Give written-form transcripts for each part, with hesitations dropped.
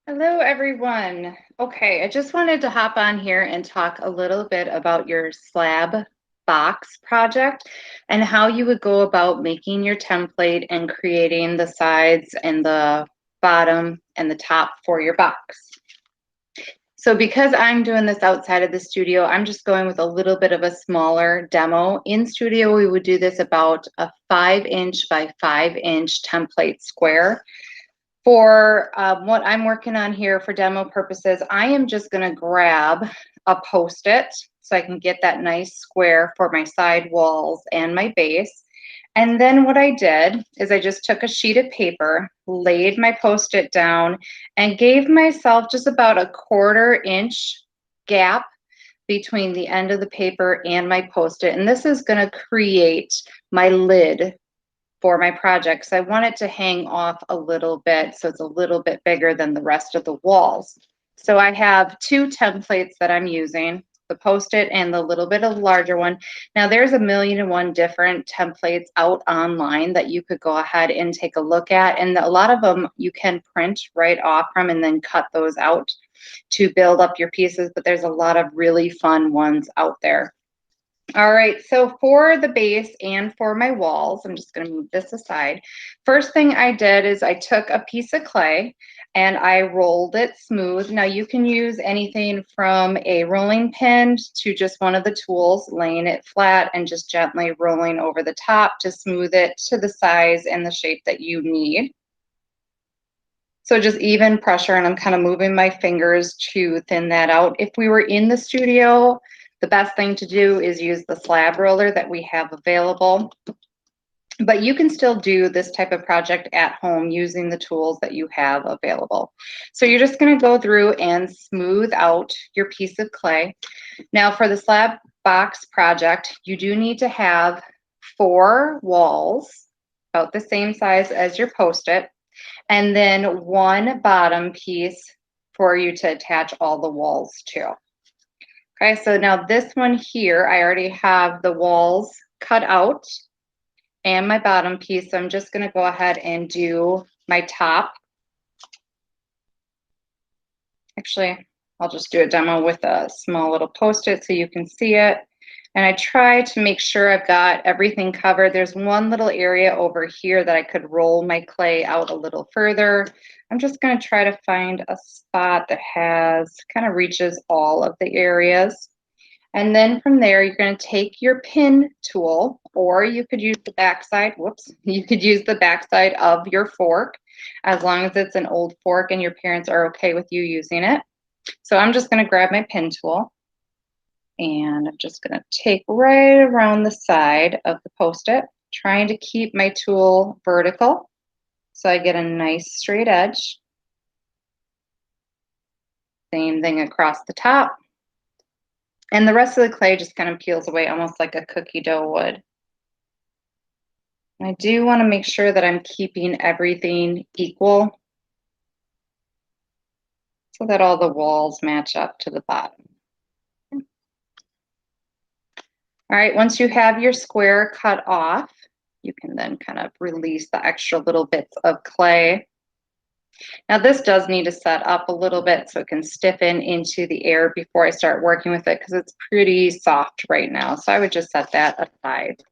Hello, everyone. Okay, I just wanted to hop on here and talk a little bit about your slab box project and how you would go about making your template and creating the sides and the bottom and the top for your box. So because I'm doing this outside of the studio, I'm just going with a little bit of a smaller demo. In studio, we would do this about a 5" by 5" template square. For what I'm working on here for demo purposes, I am just going to grab a Post-it so I can get that nice square for my side walls and my base. And then what I did is I just took a sheet of paper, laid my Post-it down, and gave myself just about a 1/4" gap between the end of the paper and my Post-it. And this is going to create my lid for my project. So I want it to hang off a little bit so it's a little bit bigger than the rest of the walls. So I have two templates that I'm using, the Post-it and the little bit of larger one. Now there's 1,000,001 different templates out online that you could go ahead and take a look at. And a lot of them you can print right off from and then cut those out to build up your pieces. But there's a lot of really fun ones out there. All right, so for the base and for my walls, I'm just going to move this aside. First thing I did is I took a piece of clay and I rolled it smooth. Now you can use anything from a rolling pin to just one of the tools, laying it flat and just gently rolling over the top to smooth it to the size and the shape that you need. So just even pressure, and I'm kind of moving my fingers to thin that out. If we were in the studio, the best thing to do is use the slab roller that we have available. But you can still do this type of project at home using the tools that you have available. So you're just going to go through and smooth out your piece of clay. Now for the slab box project, you do need to have 4 walls, about the same size as your Post-it, and then one bottom piece for you to attach all the walls to. Okay, so now this one here, I already have the walls cut out and my bottom piece. So I'm just going to go ahead and do my top. Actually, I'll just do a demo with a small little Post-it so you can see it. And I try to make sure I've got everything covered. There's one little area over here that I could roll my clay out a little further. I'm just going to try to find a spot that kind of reaches all of the areas. And then from there, you're going to take your pin tool, or you could use the backside. Whoops, you could use the backside of your fork, as long as it's an old fork and your parents are okay with you using it. So I'm just going to grab my pin tool. And I'm just going to take right around the side of the Post-it, trying to keep my tool vertical so I get a nice straight edge. Same thing across the top. And the rest of the clay just kind of peels away almost like a cookie dough would. And I do want to make sure that I'm keeping everything equal so that all the walls match up to the bottom. All right, once you have your square cut off, you can then kind of release the extra little bits of clay. Now this does need to set up a little bit so it can stiffen into the air before I start working with it, because it's pretty soft right now. So I would just set that aside.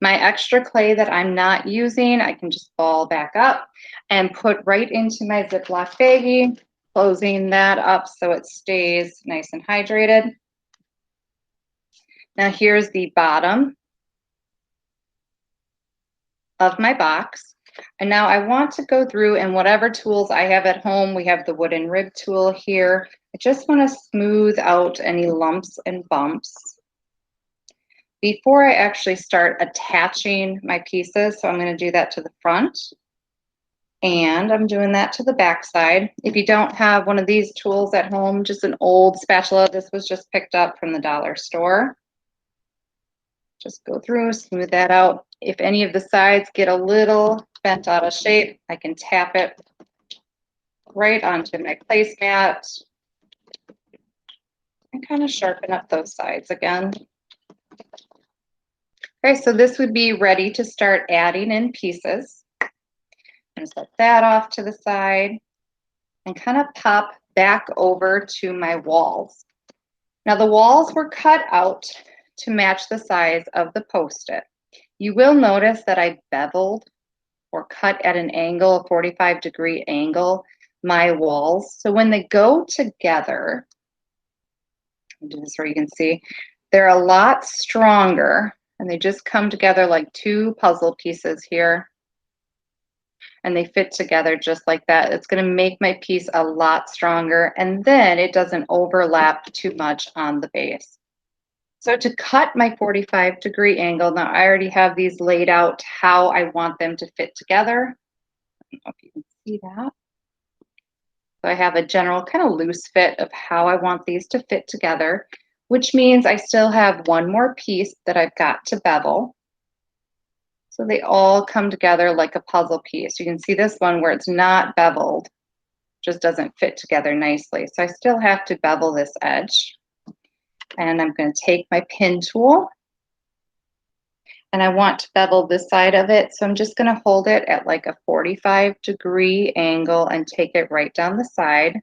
My extra clay that I'm not using, I can just ball back up and put right into my Ziploc baggie, closing that up so it stays nice and hydrated. Now here's the bottom of my box. And now I want to go through, and whatever tools I have at home, we have the wooden rib tool here. I just want to smooth out any lumps and bumps before I actually start attaching my pieces. So I'm going to do that to the front, and I'm doing that to the back side. If you don't have one of these tools at home, just an old spatula, this was just picked up from the dollar store. Just go through, smooth that out. If any of the sides get a little bent out of shape, I can tap it right onto my placemat and kind of sharpen up those sides again. Okay, so this would be ready to start adding in pieces. And set that off to the side. and kind of pop back over to my walls. Now the walls were cut out to match the size of the Post-it. You will notice that I beveled or cut at an angle, a 45-degree angle, my walls. So when they go together, I'll do this where you can see, they're a lot stronger and they just come together like two puzzle pieces here. And they fit together just like that. It's going to make my piece a lot stronger, and then it doesn't overlap too much on the base. So to cut my 45-degree angle, now I already have these laid out how I want them to fit together. I don't know if you can see that. So I have a general kind of loose fit of how I want these to fit together, which means I still have one more piece that I've got to bevel. So they all come together like a puzzle piece. You can see this one where it's not beveled, just doesn't fit together nicely. So I still have to bevel this edge. And I'm going to take my pin tool and I want to bevel this side of it. So I'm just going to hold it at like a 45-degree angle and take it right down the side.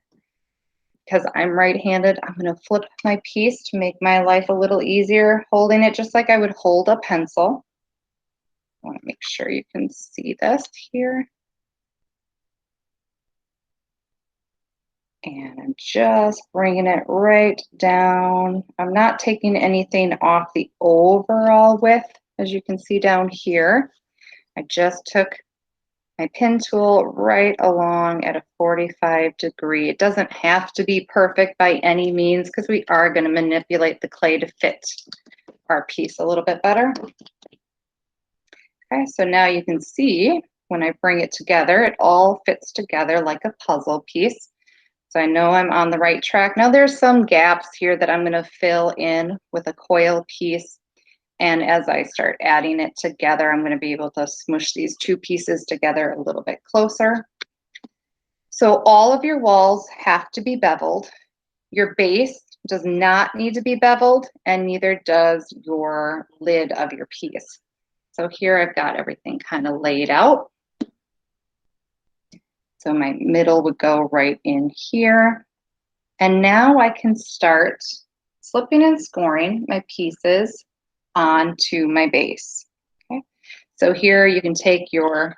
Because I'm right-handed, I'm going to flip my piece to make my life a little easier, holding it just like I would hold a pencil. I want to make sure you can see this here. And I'm just bringing it right down. I'm not taking anything off the overall width, as you can see down here. I just took my pin tool right along at a 45-degree. It doesn't have to be perfect by any means because we are going to manipulate the clay to fit our piece a little bit better. Okay, so now you can see when I bring it together, it all fits together like a puzzle piece. So I know I'm on the right track. Now there's some gaps here that I'm going to fill in with a coil piece. And as I start adding it together, I'm going to be able to smush these two pieces together a little bit closer. So all of your walls have to be beveled. Your base does not need to be beveled, and neither does your lid of your piece. So here I've got everything kind of laid out. So my middle would go right in here. And now I can start slipping and scoring my pieces onto my base. Okay. So here you can take your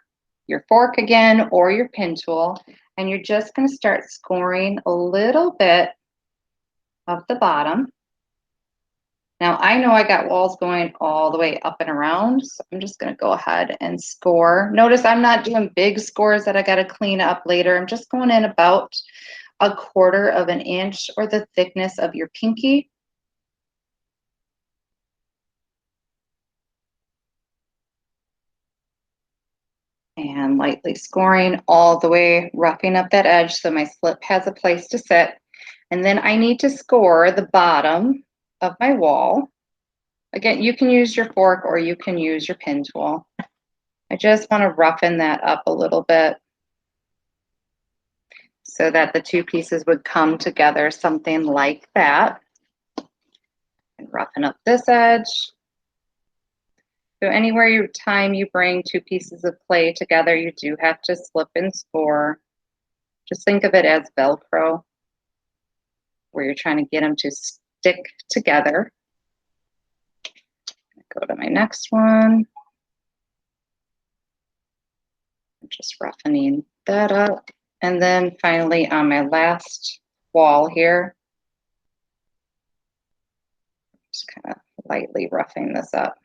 fork again or your pin tool, and you're just going to start scoring a little bit of the bottom. Now I know I got walls going all the way up and around, so I'm just going to go ahead and score. Notice I'm not doing big scores that I got to clean up later. I'm just going in about 1/4 of an inch or the thickness of your pinky. And lightly scoring all the way, roughing up that edge so my slip has a place to sit. And then I need to score the bottom of my wall. Again, you can use your fork or you can use your pin tool. I just want to roughen that up a little bit so that the two pieces would come together, something like that. And roughen up this edge. So anywhere you bring two pieces of clay together, you do have to slip and score. Just think of it as Velcro, where you're trying to get them to stick together. Go to my next one. Just roughening that up. And then finally on my last wall here, just kind of lightly roughing this up.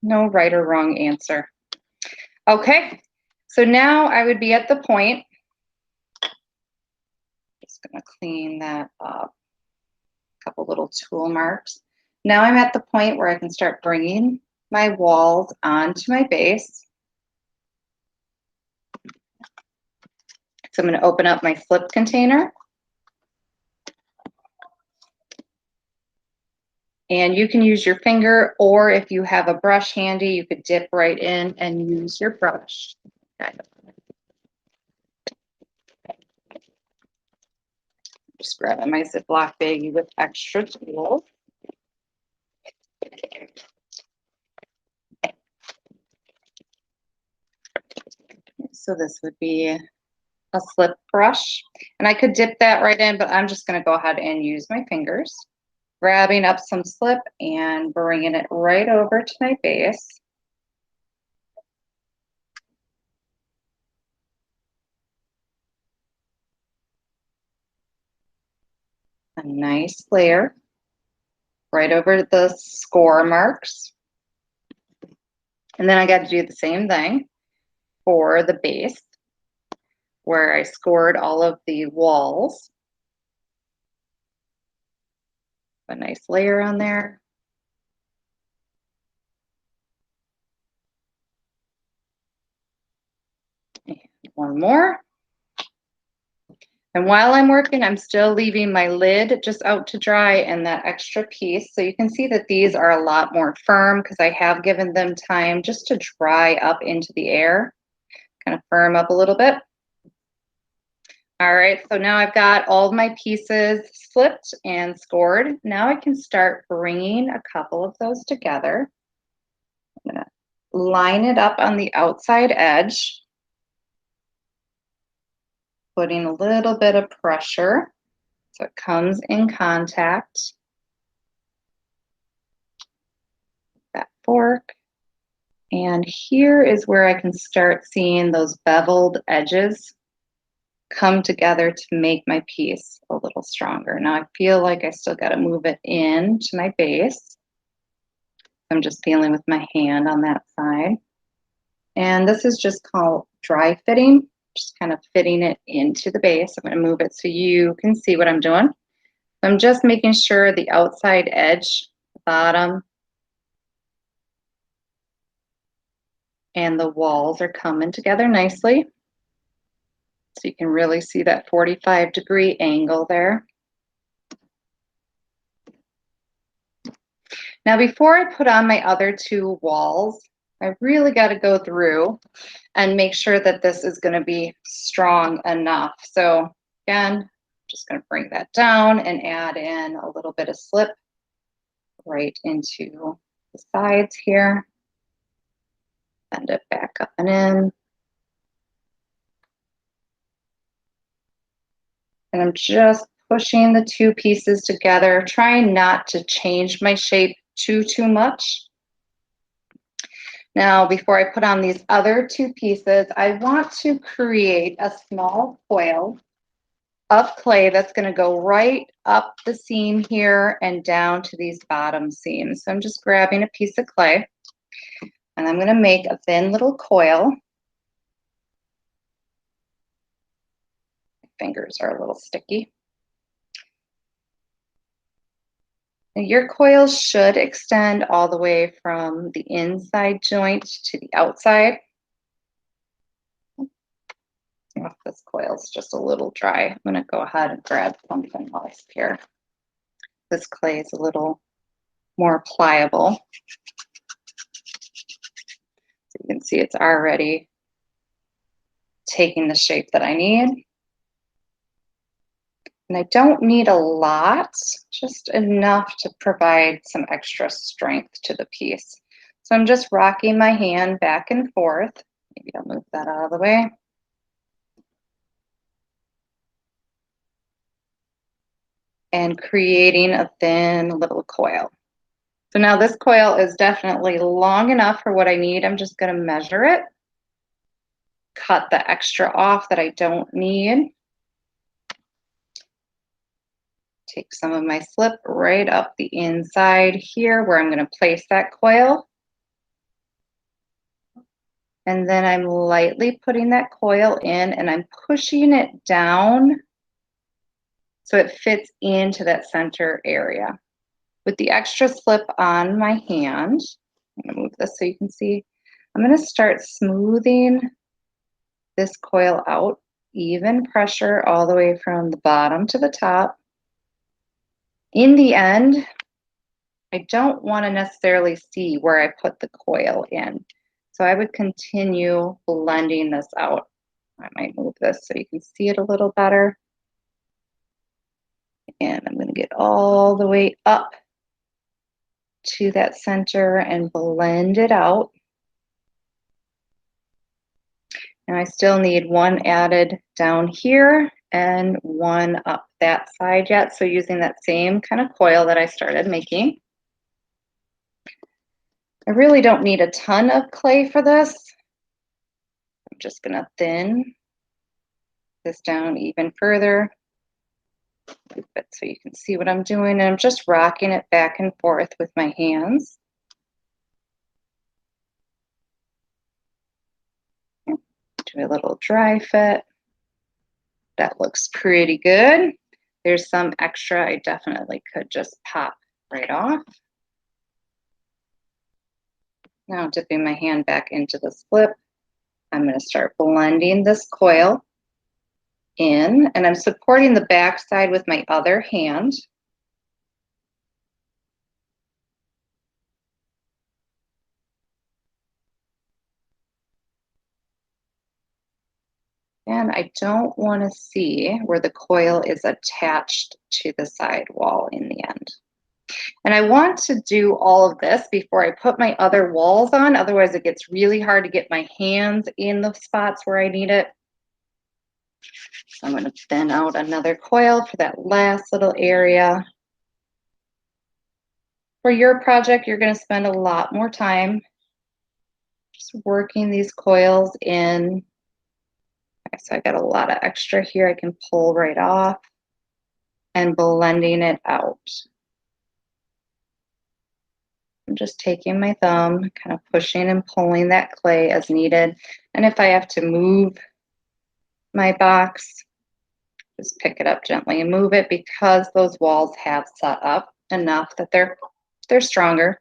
No right or wrong answer. Okay, so now I would be at the point, just gonna clean that up, a couple little tool marks. Now I'm at the point where I can start bringing my walls onto my base. So I'm going to open up my flip container. And you can use your finger, or if you have a brush handy, you could dip right in and use your brush. Just grabbing my Ziploc baggie with extra tools. So this would be a slip brush. And I could dip that right in, but I'm just going to go ahead and use my fingers, grabbing up some slip and bringing it right over to my base. A nice layer right over the score marks. And then I got to do the same thing for the base where I scored all of the walls. A nice layer on there. And one more. And while I'm working, I'm still leaving my lid just out to dry and that extra piece. So you can see that these are a lot more firm because I have given them time just to dry up into the air, kind of firm up a little bit. All right, so now I've got all of my pieces slipped and scored. Now I can start bringing a couple of those together. I'm gonna line it up on the outside edge, putting a little bit of pressure so it comes in contact. That fork. And here is where I can start seeing those beveled edges come together to make my piece a little stronger. Now I feel like I still got to move it in to my base. I'm just feeling with my hand on that side. And this is just called dry fitting, just kind of fitting it into the base. I'm going to move it so you can see what I'm doing. I'm just making sure the outside edge, the bottom, and the walls are coming together nicely. So you can really see that 45-degree angle there. Now, before I put on my other two walls, I really got to go through and make sure that this is going to be strong enough. So again, just going to bring that down and add in a little bit of slip right into the sides here. Bend it back up and in. And I'm just pushing the two pieces together, trying not to change my shape too much. Now, before I put on these other two pieces, I want to create a small coil of clay that's going to go right up the seam here and down to these bottom seams. So I'm just grabbing a piece of clay and I'm going to make a thin little coil. My fingers are a little sticky. Your coil should extend all the way from the inside joint to the outside. If this coil's just a little dry, I'm going to go ahead and grab something else here. This clay is a little more pliable. So you can see it's already taking the shape that I need. And I don't need a lot, just enough to provide some extra strength to the piece. So I'm just rocking my hand back and forth. Maybe I'll move that out of the way. And creating a thin little coil. So now this coil is definitely long enough for what I need. I'm just going to measure it, cut the extra off that I don't need. Take some of my slip right up the inside here where I'm going to place that coil. And then I'm lightly putting that coil in and I'm pushing it down so it fits into that center area. With the extra slip on my hand, I'm going to move this so you can see, I'm going to start smoothing this coil out, even pressure all the way from the bottom to the top. In the end, I don't want to necessarily see where I put the coil in. So I would continue blending this out. I might move this so you can see it a little better. And I'm going to get all the way up to that center and blend it out. And I still need one added down here and one up that side yet. So using that same kind of coil that I started making. I really don't need a ton of clay for this. I'm just gonna thin this down even further so you can see what I'm doing. And I'm just rocking it back and forth with my hands. Do a little dry fit. That looks pretty good. There's some extra I definitely could just pop right off. Now dipping my hand back into the slip, I'm going to start blending this coil in, and I'm supporting the back side with my other hand. And I don't want to see where the coil is attached to the side wall in the end. And I want to do all of this before I put my other walls on. Otherwise, it gets really hard to get my hands in the spots where I need it. So I'm going to thin out another coil for that last little area. For your project, you're going to spend a lot more time just working these coils in. Okay, so I got a lot of extra here I can pull right off and blending it out. I'm just taking my thumb, kind of pushing and pulling that clay as needed. And if I have to move my box, just pick it up gently and move it, because those walls have set up enough that they're stronger.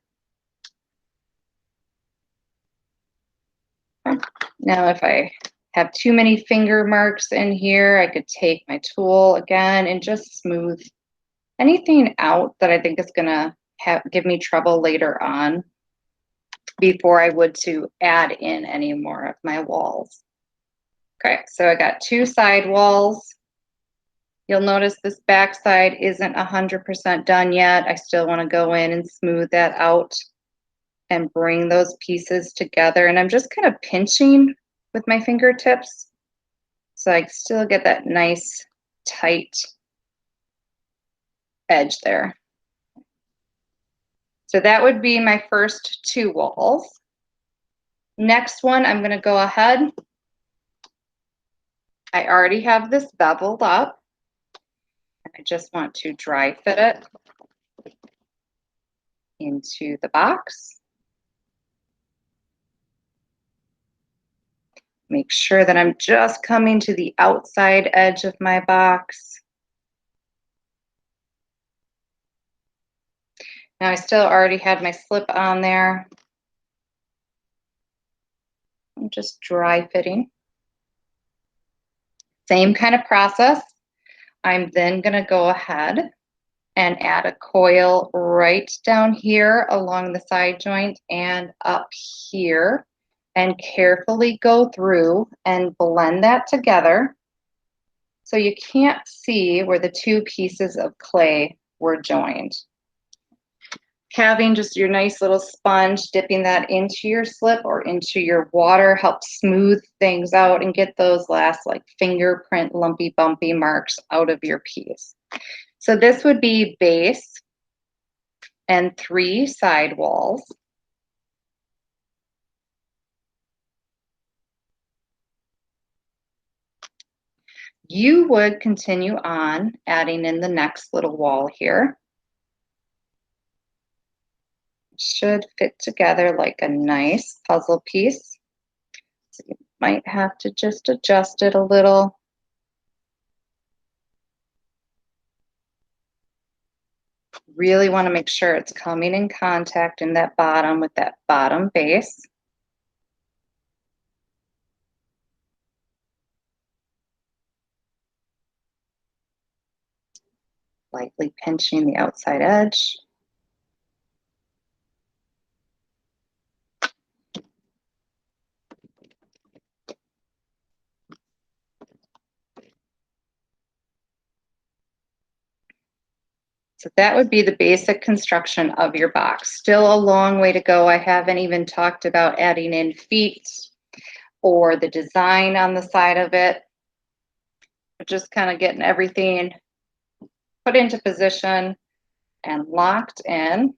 Now if I have too many finger marks in here, I could take my tool again and just smooth anything out that I think is gonna give me trouble later on before I would to add in any more of my walls. Okay, so I got two side walls. You'll notice this back side isn't 100% done yet. I still want to go in and smooth that out and bring those pieces together. And I'm just kind of pinching with my fingertips so I still get that nice tight edge there. So that would be my first two walls. Next one, I'm going to go ahead. I already have this beveled up. I just want to dry fit it into the box. Make sure that I'm just coming to the outside edge of my box. Now I still already had my slip on there. I'm just dry fitting. Same kind of process. I'm then going to go ahead and add a coil right down here along the side joint and up here, and carefully go through and blend that together so you can't see where the two pieces of clay were joined. Having just your nice little sponge, dipping that into your slip or into your water helps smooth things out and get those last like fingerprint lumpy bumpy marks out of your piece. So this would be base and 3 side walls. You would continue on adding in the next little wall here. Should fit together like a nice puzzle piece. So you might have to just adjust it a little. Really want to make sure it's coming in contact in that bottom with that bottom base. Lightly pinching the outside edge. So that would be the basic construction of your box. Still a long way to go. I haven't even talked about adding in feet, or the design on the side of it. Just kind of getting everything put into position and locked in.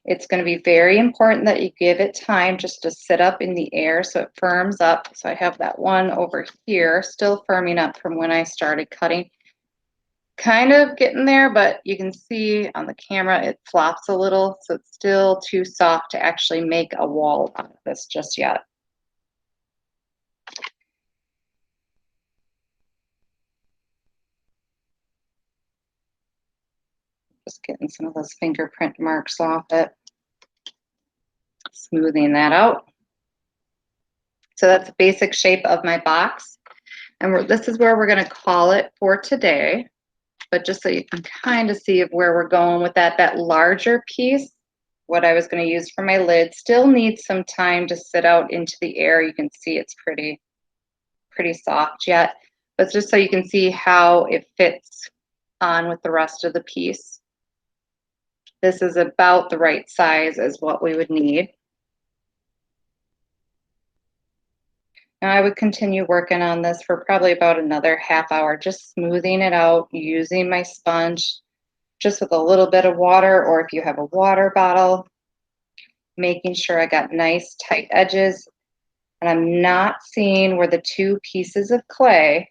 It's going to be very important that you give it time just to sit up in the air so it firms up. So I have that one over here still firming up from when I started cutting. Kind of getting there, but you can see on the camera it flops a little, so it's still too soft to actually make a wall out of this just yet. Just getting some of those fingerprint marks off it. Smoothing that out. So that's the basic shape of my box. And this is where we're going to call it for today. But just so you can kind of see of where we're going with that, that larger piece, what I was going to use for my lid, still needs some time to sit out into the air. You can see it's pretty soft yet. But just so you can see how it fits on with the rest of the piece. This is about the right size as what we would need. Now I would continue working on this for probably about another half hour, just smoothing it out, using my sponge, just with a little bit of water, or if you have a water bottle, making sure I got nice tight edges. And I'm not seeing where the two pieces of clay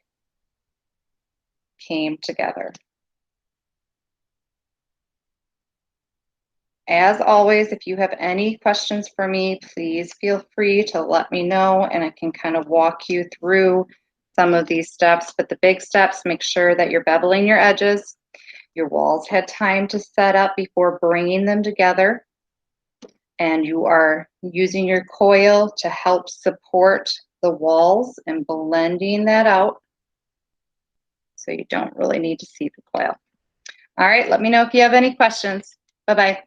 came together. As always, if you have any questions for me, please feel free to let me know and I can kind of walk you through some of these steps. But the big steps, make sure that you're beveling your edges. Your walls had time to set up before bringing them together. And you are using your coil to help support the walls and blending that out. So you don't really need to see the coil. All right, let me know if you have any questions. Bye-bye.